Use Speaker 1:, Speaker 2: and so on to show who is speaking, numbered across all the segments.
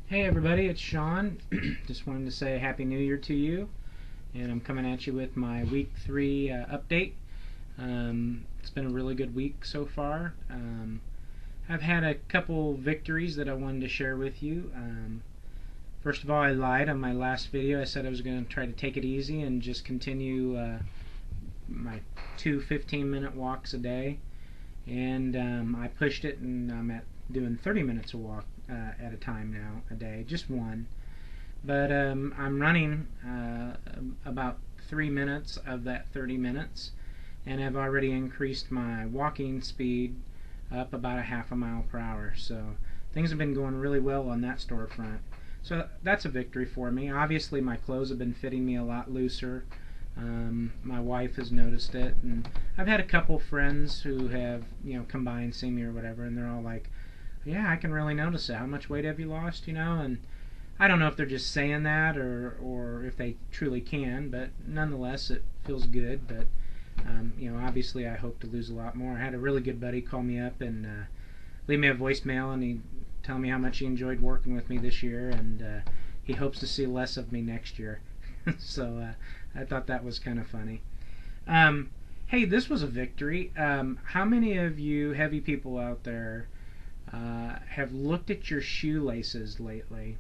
Speaker 1: Hey everybody, it's Sean. Just wanted to say Happy New Year to you, and I'm coming at you with my week 3 update. It's been a really good week so far. I've had a couple victories that I wanted to share with you. First of all, I lied on my last video. I said I was going to try to take it easy and just continue my 2 15-minute walks a day, and I pushed it, and I'm at doing 30 minutes a walk at a time now, a day, just one. But I'm running about 3 minutes of that 30 minutes, and I've already increased my walking speed up about a half a mile per hour. So things have been going really well on that storefront. So that's a victory for me. Obviously my clothes have been fitting me a lot looser. My wife has noticed it, and I've had a couple friends who have, come by and see me or whatever, and they're all like, yeah, I can really notice it. How much weight have you lost, and I don't know if they're just saying that or if they truly can, but nonetheless it feels good. But obviously I hope to lose a lot more. I had a really good buddy call me up and leave me a voicemail, and he tell me how much he enjoyed working with me this year, and he hopes to see less of me next year. So I thought that was kind of funny. Hey, this was a victory. How many of you heavy people out there have looked at your shoelaces lately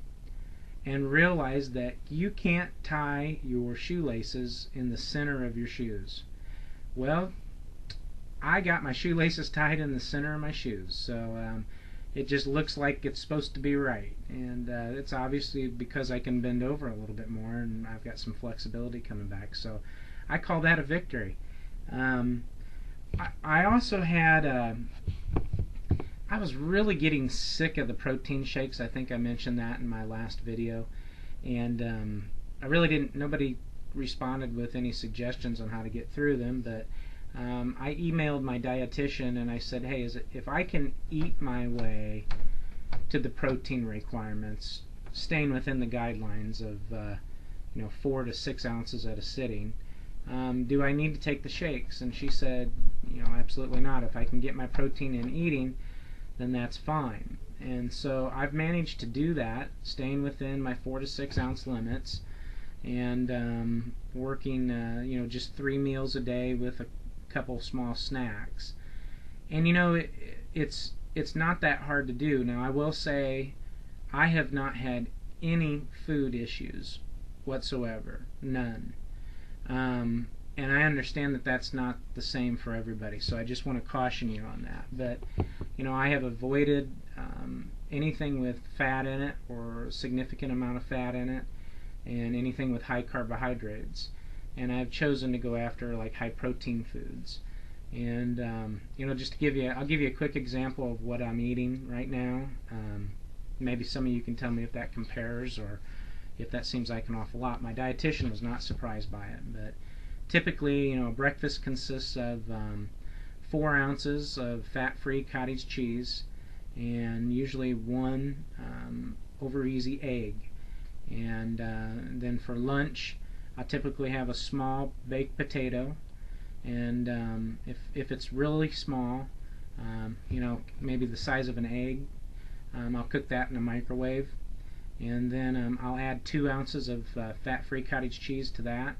Speaker 1: and realized that you can't tie your shoelaces in the center of your shoes? Well, I got my shoelaces tied in the center of my shoes, so it just looks like it's supposed to be right, and it's obviously because I can bend over a little bit more and I've got some flexibility coming back, so I call that a victory. I also had I was really getting sick of the protein shakes. I think I mentioned that in my last video, and I really didn't. Nobody responded with any suggestions on how to get through them, but I emailed my dietitian and I said, hey, if I can eat my way to the protein requirements, staying within the guidelines of 4 to 6 ounces at a sitting, do I need to take the shakes? And she said, absolutely not. If I can get my protein in eating, then that's fine. And so I've managed to do that, staying within my 4 to 6 ounce limits, and working just 3 meals a day with a couple small snacks. And it's not that hard to do. Now I will say I have not had any food issues whatsoever, none. And I understand that that's not the same for everybody, so I just want to caution you on that. But I have avoided anything with fat in it or a significant amount of fat in it, and anything with high carbohydrates. And I've chosen to go after like high protein foods. And just to I'll give you a quick example of what I'm eating right now. Maybe some of you can tell me if that compares or if that seems like an awful lot. My dietitian was not surprised by it, but typically, breakfast consists of 4 ounces of fat-free cottage cheese, and usually 1 over easy egg. And then for lunch, I typically have a small baked potato, and if it's really small, maybe the size of an egg, I'll cook that in a microwave, and then I'll add 2 ounces of fat-free cottage cheese to that,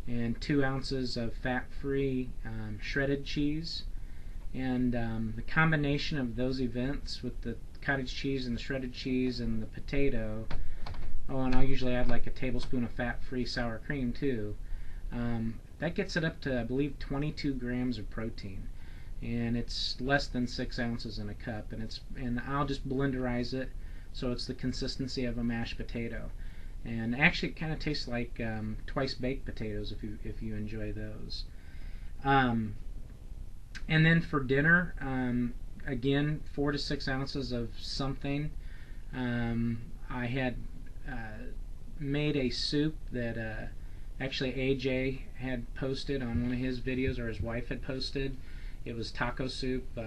Speaker 1: and 2 ounces of fat-free shredded cheese. And the combination of those events with the cottage cheese and the shredded cheese and the potato, and I'll usually add like a tablespoon of fat-free sour cream too, that gets it up to, I believe, 22 grams of protein, and it's less than 6 ounces in a cup, and I'll just blenderize it so it's the consistency of a mashed potato. And actually it kind of tastes like twice baked potatoes if you enjoy those. And then for dinner, again, 4 to 6 ounces of something. I had made a soup that actually AJ had posted on one of his videos, or his wife had posted. It was taco soup.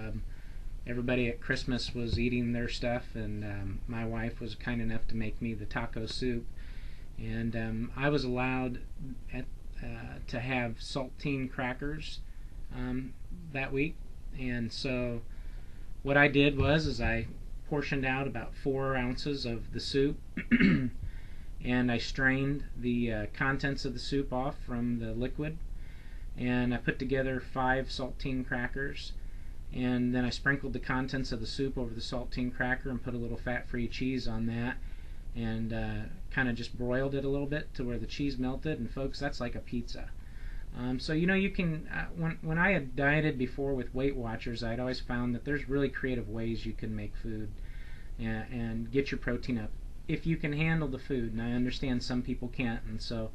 Speaker 1: Everybody at Christmas was eating their stuff, and my wife was kind enough to make me the taco soup. And I was allowed to have saltine crackers that week, and so what I did was I portioned out about 4 ounces of the soup, and I strained the contents of the soup off from the liquid, and I put together 5 saltine crackers, and then I sprinkled the contents of the soup over the saltine cracker and put a little fat-free cheese on that, and kind of just broiled it a little bit to where the cheese melted, and folks, that's like a pizza. So you can, when I had dieted before with Weight Watchers, I'd always found that there's really creative ways you can make food and get your protein up if you can handle the food. And I understand some people can't, and so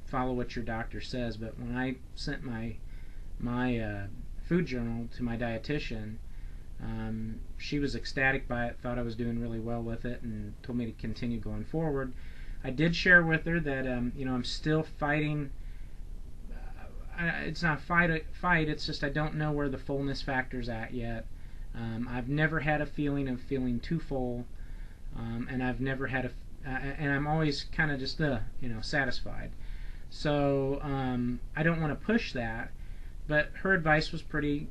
Speaker 1: follow what your doctor says. But when I sent my food journal to my dietitian, she was ecstatic by it, thought I was doing really well with it, and told me to continue going forward. I did share with her that I'm still fighting. It's not a fight, it's just I don't know where the fullness factor's at yet. I've never had a feeling of feeling too full, and I've never had and I'm always kind of just satisfied. So I don't want to push that, but her advice was pretty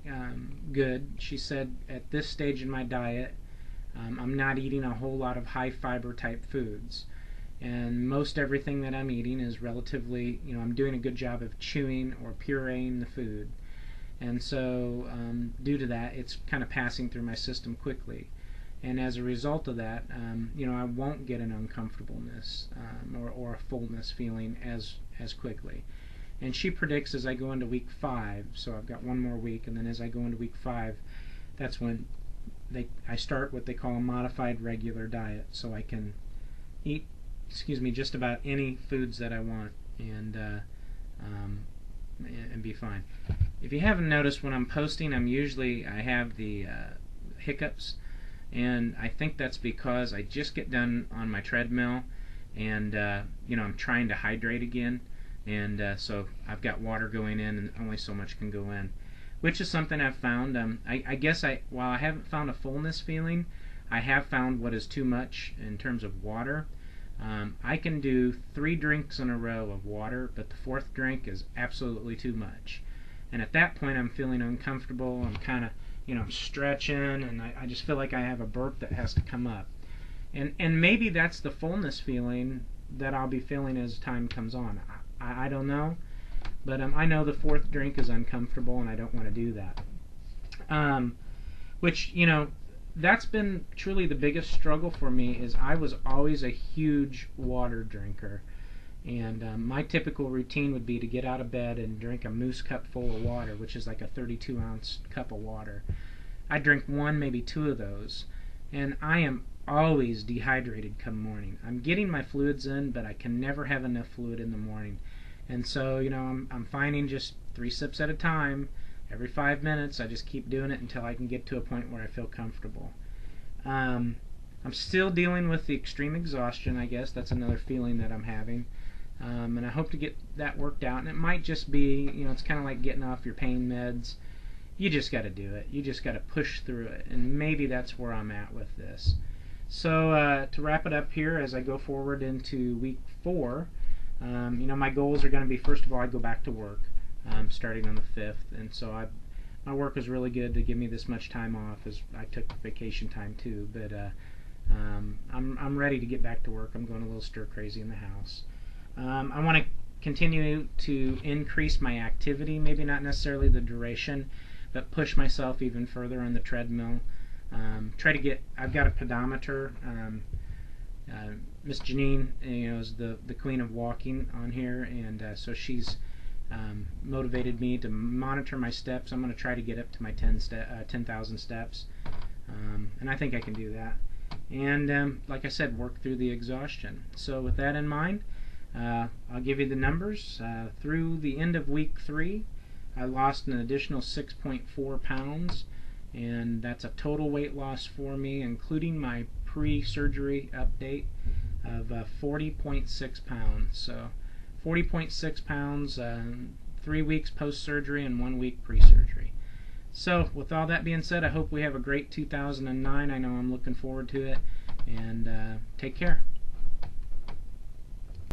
Speaker 1: good. She said at this stage in my diet, I'm not eating a whole lot of high fiber type foods, and most everything that I'm eating is relatively, I'm doing a good job of chewing or pureeing the food, and so due to that, it's kind of passing through my system quickly, and as a result of that, I won't get an uncomfortableness or a fullness feeling as quickly. And she predicts as I go into week 5, so I've got one more week, and then as I go into week 5, that's when I start what they call a modified regular diet, so I can eat just about any foods that I want and be fine. If you haven't noticed, when I'm posting, I have the hiccups, and I think that's because I just get done on my treadmill, and I'm trying to hydrate again, and so I've got water going in, and only so much can go in, which is something I've found. I guess while I haven't found a fullness feeling, I have found what is too much in terms of water. I can do 3 drinks in a row of water, but the 4th drink is absolutely too much. And at that point, I'm feeling uncomfortable. I'm kind of, I'm stretching, and I just feel like I have a burp that has to come up. And maybe that's the fullness feeling that I'll be feeling as time comes on. I don't know, but I know the 4th drink is uncomfortable, and I don't want to do that. Which, that's been truly the biggest struggle for me. Is I was always a huge water drinker, and my typical routine would be to get out of bed and drink a moose cup full of water, which is like a 32-ounce cup of water. I drink 1, maybe 2 of those, and I am always dehydrated come morning. I'm getting my fluids in, but I can never have enough fluid in the morning, and so I'm finding just 3 sips at a time. Every 5 minutes, I just keep doing it until I can get to a point where I feel comfortable. I'm still dealing with the extreme exhaustion, I guess. That's another feeling that I'm having. And I hope to get that worked out. And it might just be, it's kind of like getting off your pain meds. You just got to do it. You just got to push through it. And maybe that's where I'm at with this. So to wrap it up here, as I go forward into week 4, my goals are going to be, first of all, I go back to work. Starting on the 5th, and so my work was really good to give me this much time off, as I took vacation time too, but I'm ready to get back to work. I'm going a little stir crazy in the house. I want to continue to increase my activity, maybe not necessarily the duration, but push myself even further on the treadmill. I've got a pedometer. Miss Janine, is the queen of walking on here, and so she's motivated me to monitor my steps. I'm going to try to get up to my 10,000 steps, and I think I can do that. And like I said, work through the exhaustion. So with that in mind, I'll give you the numbers. Through the end of week 3, I lost an additional 6.4 pounds, and that's a total weight loss for me, including my pre-surgery update, of 40.6 pounds. So 40.6 pounds, 3 weeks post-surgery and 1 week pre-surgery. So with all that being said, I hope we have a great 2009. I know I'm looking forward to it, and take care.